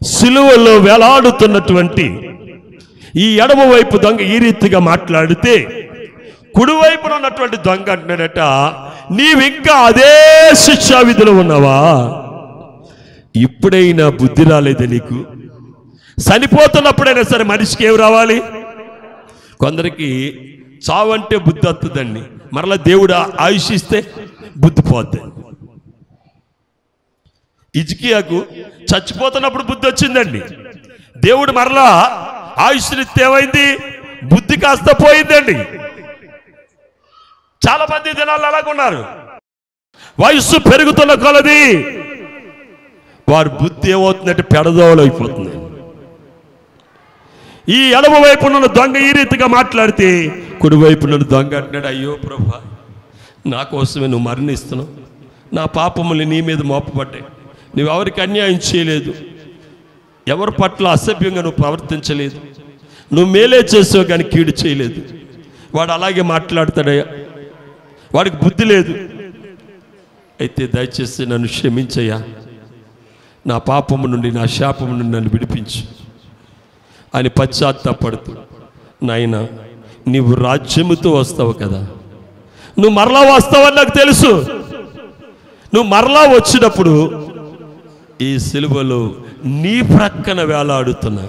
సిలువలో వేలాడుతున్నటువంటి ఈ ఎడమ వైపు దొంగ ఈ రీతిగా మాట్లాడితే కుడివైపున ఉన్నటువంటి దొంగ అంటున్నాడట, నీవింకా అదే శిక్షా విధిలో ఉన్నావా? ఇప్పుడైనా బుద్ధి రాలేదా నీకు? చనిపోతున్నప్పుడైనా సరే మనిషికి ఏమి రావాలి? కొందరికి చావంటే బుద్ధి వస్తుందండి, మరలా దేవుడు ఆయుష్ ఇస్తే బుద్ధి పోద్ది. హిజ్కియాకు చచ్చిపోతున్నప్పుడు బుద్ధి వచ్చిందండి, దేవుడు మరలా ఆయుష్నిస్తే ఏమైంది? బుద్ధి కాస్త పోయిందండి. చాలా మంది జనాలు అలాగున్నారు. వయస్సు పెరుగుతున్న కొలది వారి బుద్ధి ఏమవుతుందంటే పెడదోవలు అయిపోతుంది. ఈ ఎడమ వైపున దొంగ ఈ రీతిగా మాట్లాడితే కుడివైపున దొంగ అంటున్నాడు, అయ్యో ప్రభా, నా కోసమే నువ్వు మరణిస్తున్నావు, నా పాపములు నీ మీద మోపబడ్డాయి, నువ్వు ఎవరికి అన్యాయం చేయలేదు, ఎవరి పట్ల అసభ్యంగా నువ్వు ప్రవర్తించలేదు, నువ్వు మేలే చేసావు కానీ కీడు చేయలేదు. వాడు అలాగే మాట్లాడతాడయ్యా, వాడికి బుద్ధి లేదు. అయితే దయచేసి నన్ను క్షమించయ్యా, నా పాపము నుండి నా శాపము నుండి నన్ను విడిపించు అని పశ్చాత్తాపడుతూ, నాయన నీవు రాజ్యముతో వస్తావు కదా, నువ్వు మరలా వస్తావని నాకు తెలుసు, నువ్వు మరలా వచ్చినప్పుడు ఈ సిలువలో నీ ప్రక్కన వేలాడుతున్నా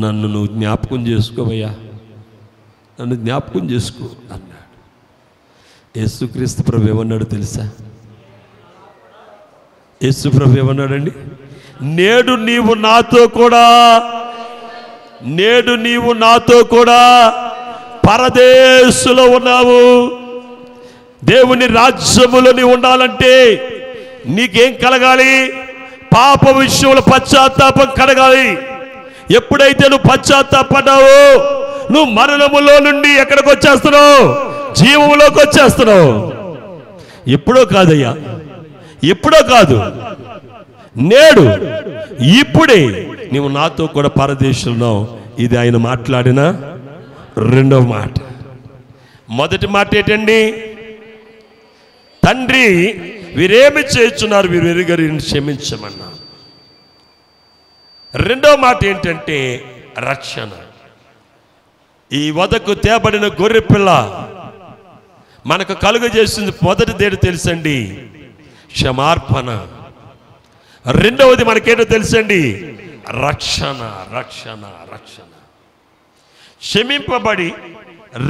నన్ను నువ్వు జ్ఞాపకం చేసుకోవయ్యా, నన్ను జ్ఞాపకం చేసుకో అన్నాడు. యేసుక్రీస్తు ప్రభు ఏమన్నాడు తెలుసా? యేసు ప్రభు ఏమన్నాడండి? నేడు నీవు నాతో కూడా పరదేశులో ఉన్నావు. దేవుని రాజ్యములో నీవు ఉండాలంటే నీకేం కలగాలి? పాప విషయంలో పశ్చాత్తాపం కలగాలి. ఎప్పుడైతే నువ్వు పశ్చాత్తాపడ్డావో నువ్వు మరణములో నుండి ఎక్కడికి వచ్చేస్తున్నావు? జీవములోకి వచ్చేస్తున్నావు. ఎప్పుడో కాదయ్యా, ఎప్పుడో కాదు, నేడు ఇప్పుడే నీవు నాతో కూడా పరదేశంలో. ఇది ఆయన మాట్లాడిన రెండవ మాట. మొదటి మాట ఏంటండి? తండ్రి, వీరేమి చేస్తున్నారు, వీరు ఎరుగరు, క్షమించమన్నా. రెండవ మాట ఏంటంటే రక్షణ. ఈ వదకు తేబడిన గొర్రె పిల్ల మనకు కలుగజేసింది మొదటిదేడు తెలుసండి, క్షమార్పణ. రెండవది మనకేంటో తెలుసండి, రక్షణ. రక్షణ రక్షణ క్షమింపబడి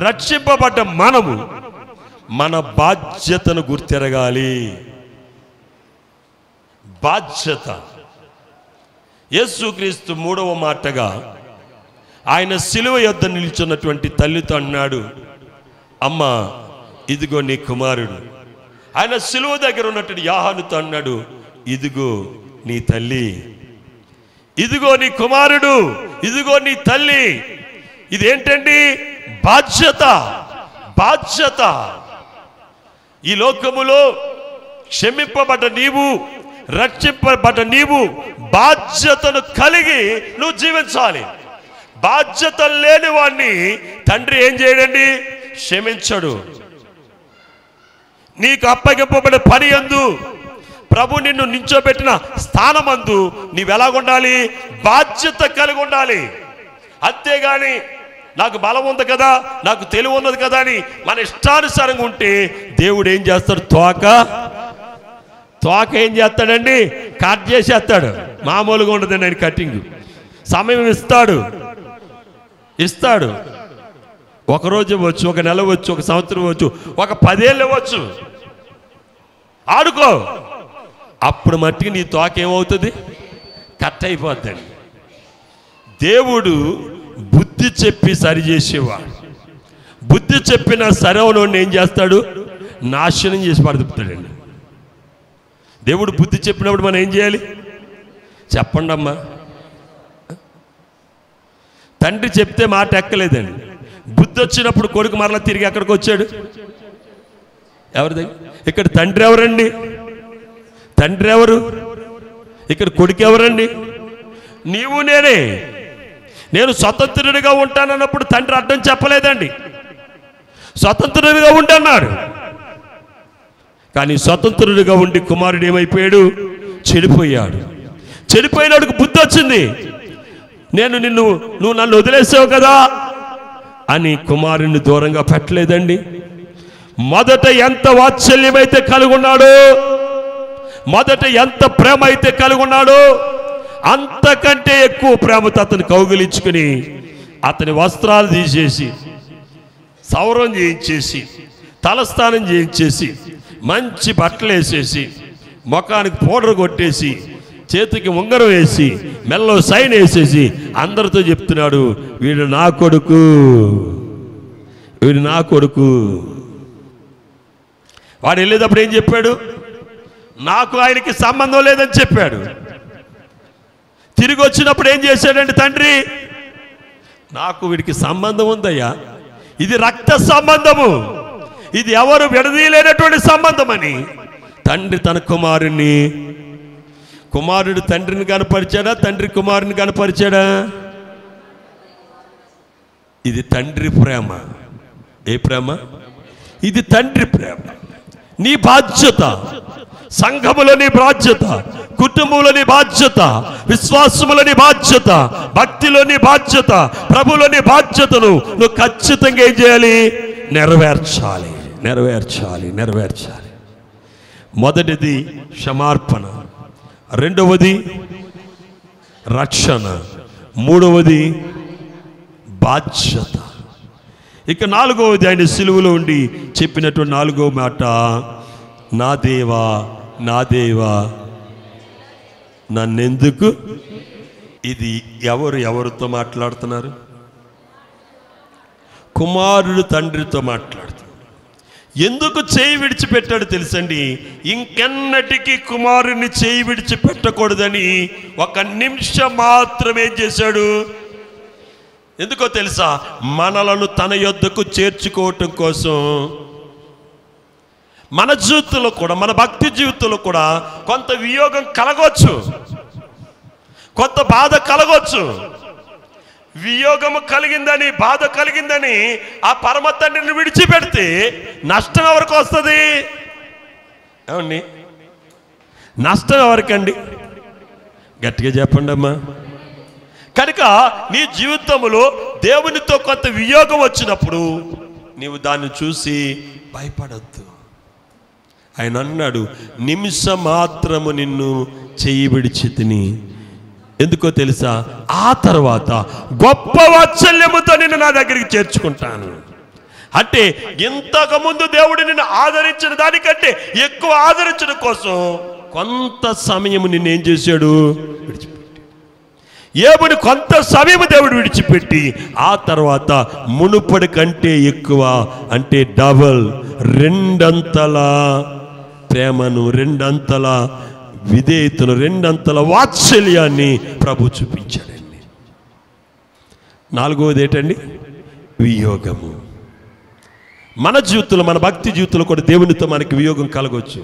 రక్షింపబడ్డ మనము మన బాధ్యతను గుర్తెరగాలి. బాధ్యత. యేసుక్రీస్తు మూడవ మాటగా ఆయన సిలువ యొద్ద నిల్చున్నటువంటి తల్లితో అన్నాడు, అమ్మా, ఇదిగో నీ కుమారుడు. ఆయన సిలువ దగ్గర ఉన్నటువంటి యోహానుతో అన్నాడు, ఇదిగో నీ తల్లి, ఇదిగో నీ కుమారుడు, ఇదిగో నీ తల్లి. ఇదేంటండి? బాధ్యత. బాధ్యత. ఈ లోకములో క్షమింపబడ్డ నీవు, రక్షింపబడ్డ నీవు బాధ్యతను కలిగి నువ్వు జీవించాలి. బాధ్యత లేని వాడిని తండ్రి ఏం చేయడండి? క్షమించడు. నీకు అప్పగింపబడే పని యందు, ప్రభు నిన్ను నించోబెట్టిన స్థానమందు నీవెలాగుండాలి? బాధ్యత కలిగి ఉండాలి. అంతేగాని నాకు బలం ఉంది కదా, నాకు తెలివి ఉన్నది కదా అని మన ఇష్టానుసారంగా ఉంటే దేవుడు ఏం చేస్తాడు? తోక ఏం చేస్తాడండి? కట్ చేసేస్తాడు. మామూలుగా ఉండదండి ఆయన కటింగ్. సమయం ఇస్తాడు. ఒకరోజు ఇవ్వచ్చు, ఒక నెల ఇవ్వచ్చు, ఒక సంవత్సరం ఇవ్వచ్చు, ఒక 10 ఏళ్ళు ఇవ్వచ్చు. ఆడుకో. అప్పుడు మట్టికి నీ తోక ఏమవుతుంది? కట్ అయిపోద్దండి. దేవుడు బుద్ధి చెప్పి సరిచేసేవాడు. బుద్ధి చెప్పిన సరైనోడిని ఏం చేస్తాడు? నాశనం చేసి పడుతాడండి. దేవుడు బుద్ధి చెప్పినప్పుడు మనం ఏం చేయాలి? చెప్పండి అమ్మా. తండ్రి చెప్తే మాట ఎక్కలేదండి. బుద్ధి వచ్చినప్పుడు కొడుకు మరలా తిరిగి ఎక్కడికి వచ్చాడు? ఎవరి దగ్గర? ఇక్కడ తండ్రి ఎవరండి? తండ్రి ఎవరు? ఇక్కడ కొడుకు ఎవరండి? నీవు నేనే. నేను స్వతంత్రుడిగా ఉంటానన్నప్పుడు తండ్రి అడ్డం చెప్పలేదండి. స్వతంత్రుడిగా ఉండన్నాడు. కానీ స్వతంత్రుడిగా ఉండి కుమారుడు ఏమైపోయాడు? చెడిపోయాడు. చెడిపోయినాడికి బుద్ధి వచ్చింది. నువ్వు నన్ను వదిలేసావు కదా అని కుమారుని దూరంగా పెట్టలేదండి. మొదట ఎంత వాత్సల్యమైతే కలిగి ఉన్నాడో, మొదట ఎంత ప్రేమ అయితే కలిగి ఉన్నాడో, అంతకంటే ఎక్కువ ప్రేమతో అతను కౌగిలించుకుని అతని వస్త్రాలు తీసేసి, సౌరం చేయించేసి, తలస్నానం చేయించేసి, మంచి బట్టలు వేసేసి, ముఖానికి పౌడర్ కొట్టేసి, చేతికి ఉంగరం వేసి, మెల్లో సైన్ వేసేసి అందరితో చెప్తున్నాడు, వీడు నా కొడుకు, వీడు నా కొడుకు. వాడు వెళ్ళేటప్పుడు ఏం చెప్పాడు? నాకు ఆయనకి సంబంధం లేదని చెప్పాడు. తిరిగి వచ్చినప్పుడు ఏం చేశాడంటే తండ్రి, నాకు వీడికి సంబంధం ఉందయ్యా, ఇది రక్త సంబంధము, ఇది ఎవరు విడదీయలేనటువంటి సంబంధం అని తండ్రి తన కుమారుడు తండ్రిని కనపరిచాడా, తండ్రి కుమారుని కనపరిచాడా? ఇది తండ్రి ప్రేమ. ఏ ప్రేమ? ఇది తండ్రి ప్రేమ. నీ బాధ్యత, సంఘములో నీ బాధ్యత, కుటుంబంలో నీ బాధ్యత, విశ్వాసములో నీ బాధ్యత, భక్తిలో నీ బాధ్యత, ప్రభులో నీ బాధ్యతను నువ్వు ఖచ్చితంగా ఏం చేయాలి? నెరవేర్చాలి. మొదటిది క్షమార్పణ, రెండవది రక్షణ, మూడవది బాధ్యత. ఇక నాలుగవది ఆయన సిలువలో ఉండి చెప్పినటువంటి నాలుగవ మాట, నా దేవా నా దేవా నన్నెందుకు. ఇది ఎవరితో మాట్లాడుతున్నారు? కుమారుడు తండ్రితో మాట్లాడుతున్నారు. ఎందుకు చేయి విడిచిపెట్టాడు తెలుసండి? ఇంకెన్నటికీ కుమారుని చేయి విడిచిపెట్టకూడదని ఒక నిమిషం మాత్రమే చేశాడు. ఎందుకో తెలుసా? మనలను తన యొద్దకు చేర్చుకోవటం కోసం. మన జీవితంలో కూడా, మన భక్తి జీవితంలో కూడా కొంత వియోగం కలగవచ్చు, కొంత బాధ కలగవచ్చు. వియోగము కలిగిందని, బాధ కలిగిందని ఆ పరమ తండ్రిని విడిచిపెడితే నష్టం ఎవరికి వస్తుంది? ఏమండి, నష్టం ఎవరికండి? గట్టిగా చెప్పండి అమ్మా. కనుక నీ జీవితంలో దేవునితో కొంత వియోగం వచ్చినప్పుడు నీవు దాన్ని చూసి భయపడద్దు. ఆయన అన్నాడు, నిమిషం మాత్రము నిన్ను చెయ్యి విడిచి తిని. ఎందుకో తెలుసా? ఆ తర్వాత గొప్ప వాత్సల్యముతో నిన్ను నా దగ్గరికి చేర్చుకుంటాను. అంటే ఇంతకుముందు దేవుడు నిన్ను ఆదరించిన దానికంటే ఎక్కువ ఆదరించడం కోసం కొంత సమయం నిన్ను ఏం చేశాడు? విడిచిపెట్టి. ఏబుని కొంత సమయం దేవుడు విడిచిపెట్టి ఆ తర్వాత మునుపటి కంటే ఎక్కువ, అంటే డబల్, రెండంతల ప్రేమను, రెండంతల విధేయతను, రెండంతల వాత్సల్యాన్ని ప్రభు చూపించాడండి. నాలుగవది ఏంటండి? వియోగము. మన జీవితంలో, మన భక్తి జీవితంలో కూడా దేవునితో మనకి వియోగం కలగవచ్చు.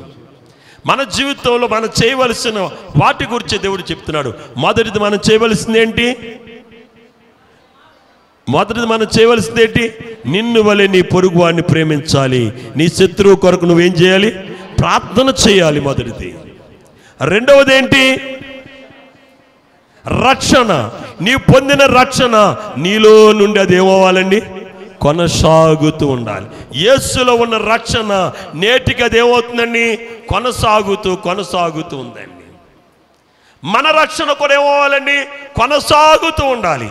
మన జీవితంలో మనం చేయవలసిన వాటి గురించి దేవుడు చెప్తున్నాడు. మొదటిది మనం చేయవలసింది ఏంటి? నిన్ను వలె నీ పొరుగు వాడిని ప్రేమించాలి. నీ శత్రువు కొరకు నువ్వేం చేయాలి? ప్రార్థన చేయాలి. మొదటిది. రెండవది ఏంటి? రక్షణ. నీవు పొందిన రక్షణ నీలో నుండి అది ఏమవ్వాలండి? కొనసాగుతూ ఉండాలి. యేసులో ఉన్న రక్షణ నేటికి అది ఏమవుతుందండి? కొనసాగుతూ ఉందండి. మన రక్షణ కూడా ఏమవ్వాలండి? కొనసాగుతూ ఉండాలి.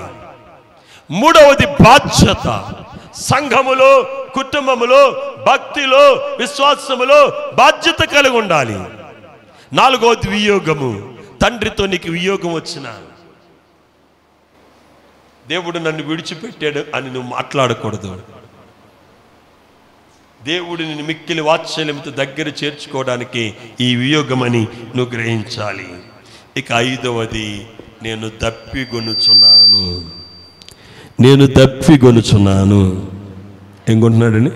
మూడవది బాధ్యత. సంఘములో, కుటుంబములో, భక్తిలో, విశ్వాసములో బాధ్యత కలిగి ఉండాలి. నాలుగవది వియోగము. తండ్రితో నీకు వియోగం వచ్చిన, దేవుడు నన్ను విడిచిపెట్టాడు అని నువ్వు మాట్లాడకూడదు. దేవుడు నిన్ను మిక్కిలి వాత్సల్యంతో దగ్గర చేర్చుకోవడానికి ఈ వియోగమని నువ్వు గ్రహించాలి. ఇక ఐదవది, నేను దప్పిగొనుచున్నాను. ఏం కొంటున్నాడని?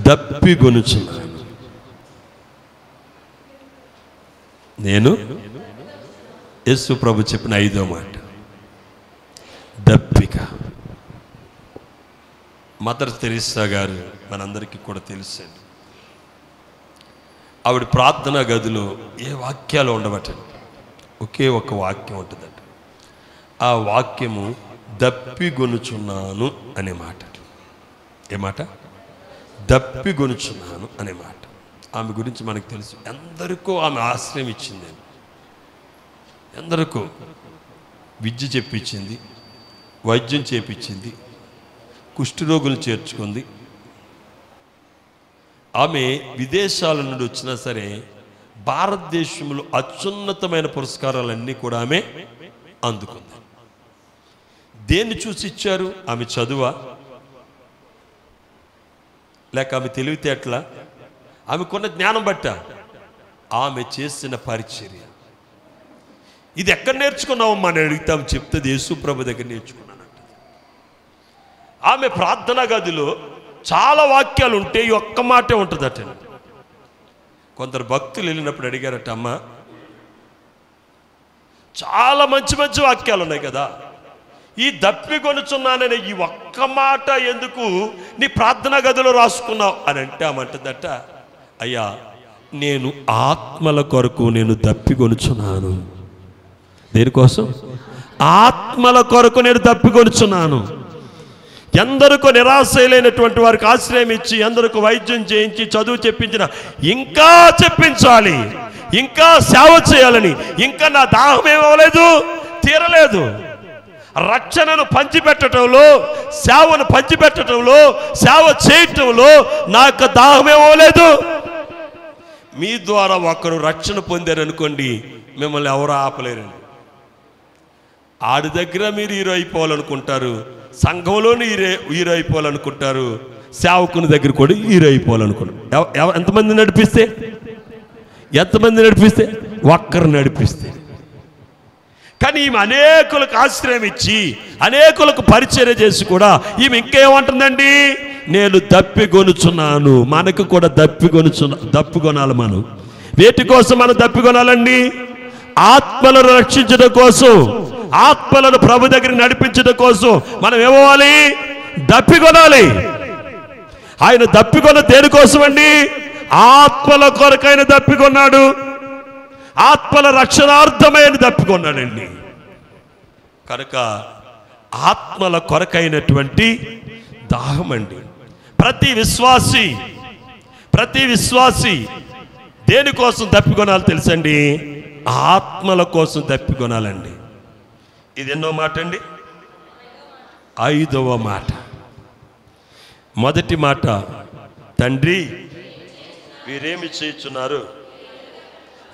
దప్పిగొనుచున్నాను. నేను యేసు ప్రభు చెప్పిన ఐదో మాట దప్పిక. మదర్ తెరీసా గారు మనందరికీ కూడా తెలుసండి. ఆవిడ ప్రార్థనా గదిలో ఏ వాక్యాలు ఉండవటండి, ఒకే ఒక వాక్యం ఉంటుందంట. ఆ వాక్యము దప్పిగొనుచున్నాను అనే మాట. ఏ మాట? దప్పిగొనుచున్నాను అనే మాట. ఆమె గురించి మనకు తెలుసు. ఎందరికో ఆమె ఆశ్రయం ఇచ్చింది, ఎందరికో విద్య చెప్పించింది, వైద్యం చేపించింది, కుష్ఠరోగులు చేర్చుకుంది. ఆమె విదేశాల నుండి వచ్చినా సరే భారతదేశంలో అత్యున్నతమైన పురస్కారాలన్నీ కూడా ఆమె అందుకుంది. దేన్ని చూసి ఇచ్చారు? ఆమె చదువా, లేక ఆమె తెలివితేటల, ఆమెకున్న జ్ఞానం బట్ట? ఆమె చేసిన పరిచర్య. ఇది ఎక్కడ నేర్చుకున్నావమ్మా అని అడుగుతాం. చెప్తుంది యేసు ప్రభు దగ్గర నేర్చుకున్నానంట. ఆమె ప్రార్థనా గదిలో చాలా వాక్యాలు ఉంటే ఈ ఒక్క మాటే ఉంటుందట. కొందరు భక్తులు వెళ్ళినప్పుడు అడిగారట, అమ్మ చాలా మంచి మంచి వాక్యాలు ఉన్నాయి కదా, ఈ దప్పికొనుచున్నాననే ఈ ఒక్క మాట ఎందుకు నీ ప్రార్థనా గదిలో రాసుకున్నావు అని అంటే ఆమంటుందట, అయ్యా నేను ఆత్మల కొరకు నేను దప్పికొనుచున్నాను. దేనికోసం? ఆత్మల కొరకు నేను దప్పికొనుచున్నాను. ఎందరికో నిరాశైనటువంటి వారికి ఆశ్రయం ఇచ్చి, ఎందరికో వైద్యం చేయించి, చదువు చెప్పించిన, ఇంకా చెప్పించాలి, ఇంకా సేవ చేయాలని, ఇంకా నా దాహం ఏమవలేదు, తీరలేదు. రక్షణను పంచిపెట్టడంలో, సేవను పంచిపెట్టడంలో, సేవ చేయటంలో నాకు దాహం ఏమవలేదు. మీ ద్వారా ఒకరు రక్షణ పొందారనుకోండి, మిమ్మల్ని ఎవరు ఆపలేరండి. ఆడి దగ్గర మీరు హీరో అయిపోవాలనుకుంటారు, సంఘంలోని హీరో అయిపోవాలనుకుంటారు, సేవకుని దగ్గర కూడా హీరో అయిపోవాలనుకుంటారు. ఎంతమంది నడిపిస్తే ఒక్కరు నడిపిస్తే. కానీ ఈమె అనేకులకు ఆశ్రయం ఇచ్చి, అనేకులకు పరిచర్య చేసి కూడా ఈమె ఇంకేమంటుందండి? నేను దప్పికొనుచున్నాను. మనకు కూడా దప్పికొనాలి. మనం వేటి కోసం మనం దప్పికొనాలండి? ఆత్మలను రక్షించడం కోసం, ఆత్మలను ప్రభు దగ్గర నడిపించడం కోసం మనం ఏమవ్వాలి? దప్పికొనాలి. ఆయన దప్పికొన్న దేనికోసం అండి? ఆత్మల కొరకైన దప్పికొన్నాడు, ఆత్మల రక్షణార్థమైన దప్పికొన్నాడండి. కనుక ఆత్మల కొరకైనటువంటి దాహం అండి. ప్రతి విశ్వాసి దేనికోసం దప్పికొనాలి తెలుసండి? ఆత్మల కోసం దప్పికొనాలండి. ఇది ఎన్నో మాట అండి? 5వ మాట. మొదటి మాట, తండ్రి వీరేమి చేయుచున్నారు?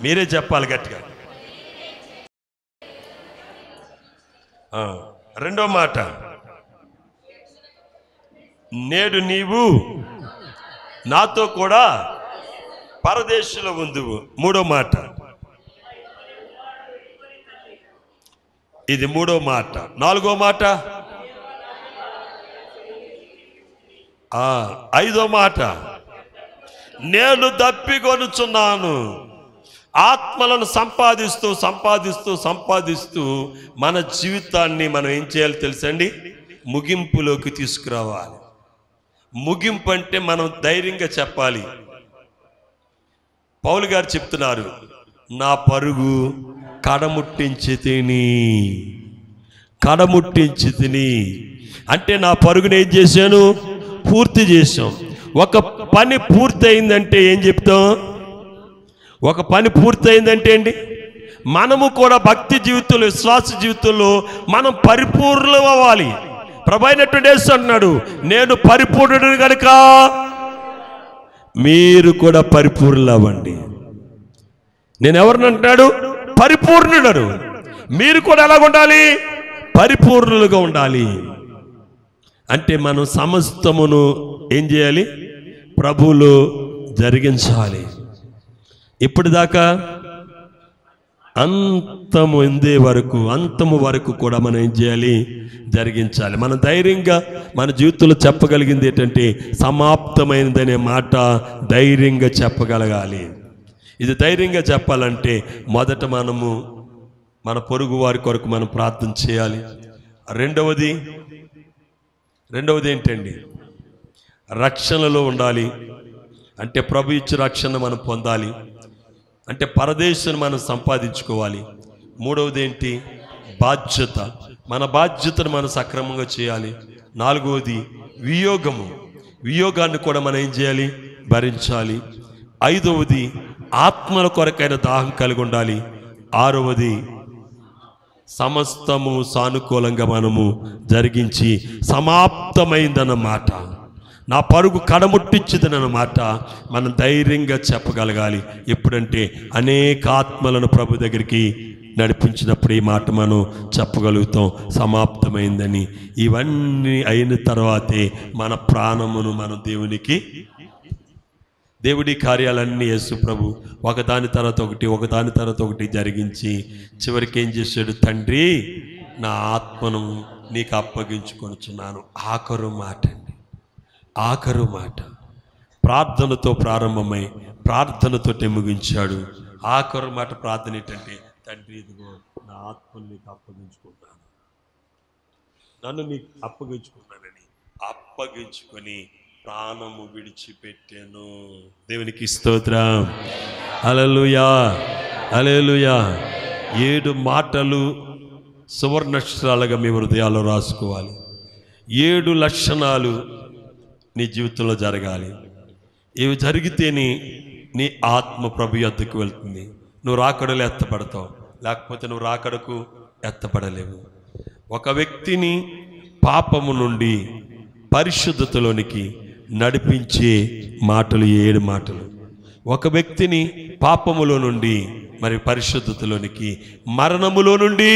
మీరే చెప్పాలి గట్టిగా. రెండో మాట, నేడు నీవు నాతో కూడా పరదేశంలో ఉందువు. మూడో మాట, ఇది మూడో మాట. నాలుగో మాట, 5వ మాట, నేను దప్పికొనుచున్నాను. ఆత్మలను సంపాదిస్తూ మన జీవితాన్ని మనం ఏం చేయాలి తెలుసండి? ముగింపులోకి తీసుకురావాలి. ముగింపు అంటే మనం ధైర్యంగా చెప్పాలి. పౌలు గారు చెప్తున్నారు, నా పరుగు కడముట్టించి తిని. అంటే నా పరుగును ఏం చేశాను? పూర్తి చేశాం. ఒక పని పూర్తి అయిందంటే ఏం చెప్తాం? ఒక పని పూర్తయిందంటే అండి, మనము కూడా భక్తి జీవితంలో, విశ్వాస జీవితంలో మనం పరిపూర్ణం అవ్వాలి. ప్రభు అయినటువంటి యేసు అంటున్నాడు, నేను పరిపూర్ణుడు కనుక మీరు కూడా పరిపూర్ణులు అవ్వండి. నేను ఎవరిని అంటున్నాడు? పరిపూర్ణుడను. మీరు కూడా ఎలా ఉండాలి? పరిపూర్ణులుగా ఉండాలి. అంటే మనం సమస్తమును ఏం చేయాలి? ప్రభువులో జరిగించాలి. ఇప్పటిదాకా అంతము వరకు కూడా మనం ఏం చేయాలి? జరిగించాలి. మనం ధైర్యంగా మన జీవితంలో చెప్పగలిగింది ఏంటంటే, సమాప్తమైనదనే మాట ధైర్యంగా చెప్పగలగాలి. ఇది ధైర్యంగా చెప్పాలంటే మొదట మనము మన పొరుగు వారి కొరకు మనం ప్రార్థన చేయాలి. రెండవది ఏంటండి? రక్షణలో ఉండాలి. అంటే ప్రభు ఇచ్చే రక్షణ మనం పొందాలి. అంటే పరదేశం మనం సంపాదించుకోవాలి. మూడవది ఏంటి? బాధ్యత. మన బాధ్యతను మనం సక్రమంగా చేయాలి. నాలుగవది వియోగము. వియోగాన్ని కూడా మనం ఏం చేయాలి? భరించాలి. ఐదవది ఆత్మల కొరకైన దాహం కలిగి ఉండాలి. ఆరవది సమస్తము సానుకూలంగా మనము జరిగించి సమాప్తమైందన్నమాట, నా పరుగు కడముట్టించిందన్నమాట మనం ధైర్యంగా చెప్పగలగాలి. ఎప్పుడంటే అనేక ఆత్మలను ప్రభు దగ్గరికి నడిపించినప్పుడు ఈ మాట మనం చెప్పగలుగుతాం, సమాప్తమైందని. ఇవన్నీ అయిన తర్వాతే మన ప్రాణమును మనం దేవుడి కార్యాలన్నీ యేసు ప్రభు ఒకదాని తర్వాత ఒకటి జరిగించి చివరికి ఏం చేశాడు? తండ్రి, నా ఆత్మను నీకు అప్పగించుకొనుచున్నాను. ఆఖరు మాట ప్రార్థనతో ప్రారంభమై ప్రార్థనతో ముగించాడు. ఆఖరు మాట ప్రార్థన ఏంటంటే, తండ్రి, ఇదిగో నా ఆత్మను నీకు అప్పగించుకుంటాను, నన్ను నీకు అప్పగించుకున్నానని అప్పగించుకొని ప్రాణము విడిచిపెట్టాను. దేవునికి స్తోత్రం. హల్లెలూయా, హల్లెలూయా. 7 మాటలు సువర్ణాక్షరాలుగా మీ హృదయాల్లో రాసుకోవాలి. 7 లక్షణాలు నీ జీవితంలో జరగాలి. ఇవి జరిగితేనే నీ ఆత్మ ప్రభు యొద్దకు వెళ్తుంది. నువ్వు రాకడలో ఎత్తపడతావు, లేకపోతే నువ్వు రాకడకు ఎత్తపడలేవు. ఒక వ్యక్తిని పాపము నుండి పరిశుద్ధతలోనికి నడిపించే మాటలు 7 మాటలు. ఒక వ్యక్తిని పాపములో నుండి మరి పరిశుద్ధతలోనికి, మరణములో నుండి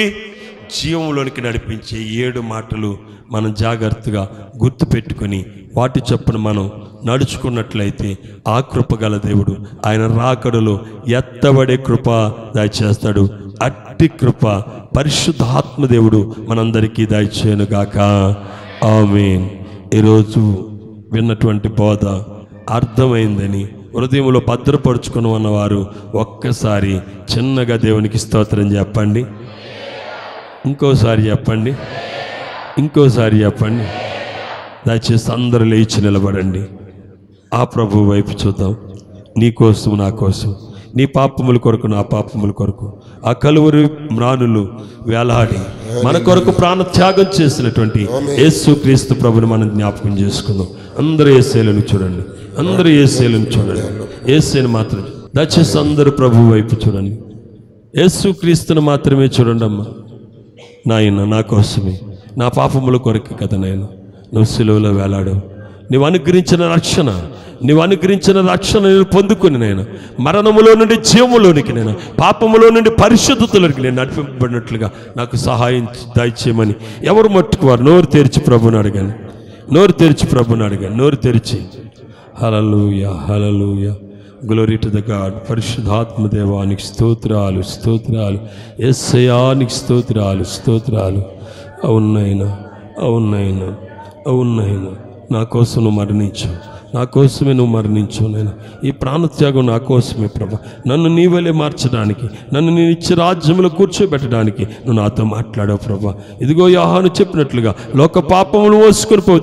జీవములోనికి నడిపించే 7 మాటలు మనం జాగ్రత్తగా గుర్తుపెట్టుకొని వాటి చొప్పున మనం నడుచుకున్నట్లయితే ఆ కృప గల దేవుడు ఆయన రాకడలో ఎత్తబడే కృప దయచేస్తాడు. అట్టి కృప పరిశుద్ధాత్మ దేవుడు మనందరికీ దయచేయునుగాక. ఆమేన్. ఈరోజు విన్నటువంటి బోధ అర్థమైందని హృదయంలో భద్రపరుచుకుని ఉన్నవారు ఒక్కసారి చిన్నగా దేవునికి స్తోత్రం చెప్పండి. ఇంకోసారి చెప్పండి. దయచేసి అందరూ లేచి నిలబడండి. ఆ ప్రభు వైపు చూద్దాం. నీ కోసం, నా కోసం, నీ పాపముల కొరకు, నా పాపముల కొరకు ఆ కలువరి మ్రానులు వేలాడి మన కొరకు ప్రాణత్యాగం చేసినటువంటి యేసుక్రీస్తు ప్రభుని మనం జ్ఞాపకం చేసుకుందాం. అందరూ యేసేలను చూడండి. యేసేను మాత్రం దయచేసి అందరూ ప్రభు వైపు చూడండి. యేసుక్రీస్తుని మాత్రమే చూడండి. అమ్మా నాయన, నా కోసమే, నా పాపముల కొరకు కదా నాయన నువ్వు సిలువలో వేలాడావు. నువ్వు అనుగ్రహించిన రక్షణ నేను పొందుకుని నేను మరణములో నుండి జీవములోనికి, నేను పాపములో నుండి పరిశుద్ధతలోనికి నేను నడిపింపబడినట్లుగా నాకు సహాయం దయచేయమని ఎవరు మట్టుకువారు నోరు తెరిచి ప్రభుని అడగండి. నోరు తెరిచి హల్లెలూయా, హల్లెలూయా, గ్లోరీ టు ద గాడ్. పరిశుద్ధాత్మ దేవానికి స్తోత్రాలు, యేసయ్యానికి స్తోత్రాలు. అవునైనా నా కోసం నువ్వు మరణించు, నా కోసమే నువ్వు మరణించు నేను. ఈ ప్రాణత్యాగం నా కోసమే ప్రభా. నన్ను నీ వలె మార్చడానికి, నన్ను నీ నిత్య రాజ్యంలో కూర్చోబెట్టడానికి నువ్వు నాతో మాట్లాడావు ప్రభా. ఇదిగో యోహాను చెప్పినట్లుగా లోక పాపములు మోసుకొని పోవు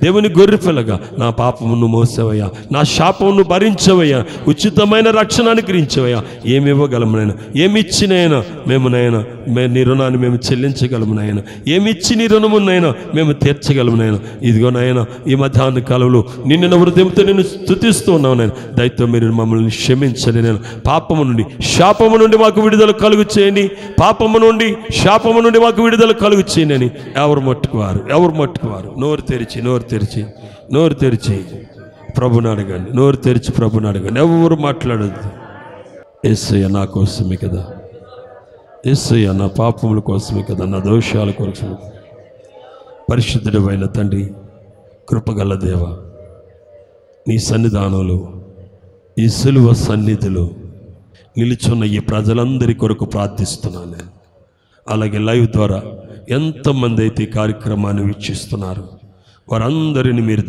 దేవుని గొర్రెపిల్లగా నా పాపమును మోసావయ్యా, నా శాపమును భరించవయ్యా, ఉచితమైన రక్షణ అనుగ్రహించవయ్యా. ఏమి ఇవ్వగలము నాయన, ఏమిచ్చినైనా మేము నాయన నీ రుణాన్ని మేము చెల్లించగలము నాయన, ఏమిచ్చి నీ రుణమునైనా మేము తీర్చగలము నాయన. ఇదిగో నాయన ఈ మధ్యాహ్న కాలంలో నిన్న హృదయంతో నేను స్తుతిస్తూ ఉన్నాను నేను. దయతో మీరు మమ్మల్ని క్షమించండి. నేను పాపము నుండి శాపము నుండి మాకు విడుదల కలుగు చేయండి, పాపము నుండి శాపము నుండి మాకు విడుదల కలుగు చేయండి అని ఎవరు మట్టుకువారు నోరు తెరిచి ప్రభుని అడగండి. ప్రభుని అడగండి. ఎవరు మాట్లాడద్దు. యేసయ్య నా కోసమే కదా, యేసయ్య నా పాపముల కోసమే కదా, నా దోషాల కోసమే. పరిశుద్ధుడైన తండ్రి, కృపగల దేవ, నీ సన్నిధానంలో ఈ సిలువ సన్నిధిలో నిలుచున్న ఈ ప్రజలందరి కొరకు ప్రార్థిస్తున్నాను నేను. అలాగే లైవ్ ద్వారా ఎంతమంది అయితే ఈ కార్యక్రమాన్ని వీక్షిస్తున్నారు వారందరిని మీరు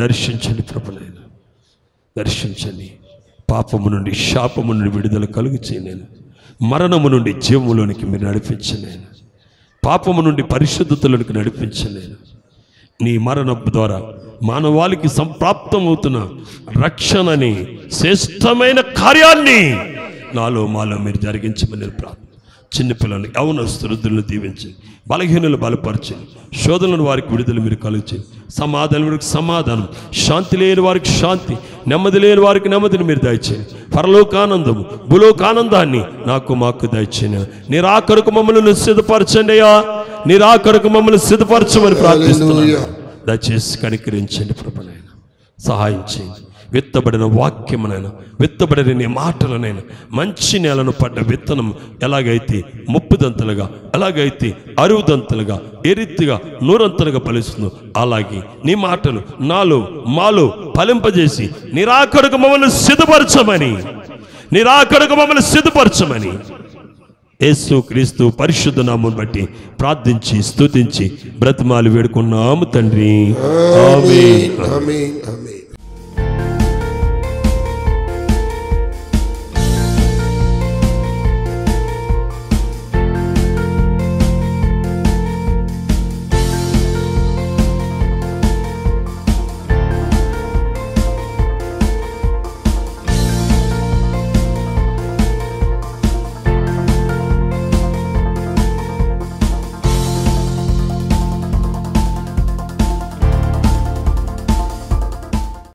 దర్శించండి ప్రభునైనా. దర్శించండి. పాపము నుండి శాపము నుండి విడుదల కలుగు చేయలేను, మరణము నుండి జీవములోనికి మీరు నడిపించలేను, పాపము నుండి పరిశుద్ధతలోనికి నడిపించలేను. నీ మరణం ద్వారా మానవాళికి సంప్రాప్తమవుతున్న రక్షణని శ్రేష్టమైన కార్యాన్ని నాలో మాలో మీరు జరిగించమని ప్రార్థన. చిన్నపిల్లలు యవనస్తులను దీవించండి, బలహీనులు బలపరచండి, శోధనలు వారికి విడుదల మీరు కలుగుచండి, సమాధానం వారికి సమాధానం, శాంతి లేని వారికి శాంతి, నెమ్మది లేని వారికి నెమ్మదిని మీరు దయచేయండి. పరలోకానందము భూలోకానందాన్ని నాకు మాకు దయచేయండి. నిరాకరకు మమ్మల్ని సిద్ధపరచండి అయ్యా, నిరాకరకు మమ్మల్ని సిద్ధపరచమని ప్రార్థిస్తున్నాను. దయచేసి కనికరించండి ప్రభువైనా, సహాయం చేయండి. విత్తబడిన వాక్యమునైనా, విత్తబడిన నీ మాటలనైనా, మంచి నేలను పడ్డ విత్తనం ఎలాగైతే 30 ఎలాగైతే 60 ఏ రీతిగా 100 ఫలిస్తుందో, అలాగే నీ మాటలు నాలో మాలో ఫలింపజేసి నిరాకడకు మమ్మల్ని సిద్ధపరచమని యేసు క్రీస్తు పరిశుద్ధ నామమును బట్టి ప్రార్థించి స్తుతించి బ్రతిమాలి వేడుకున్నాము తండ్రి. ఆమేన్.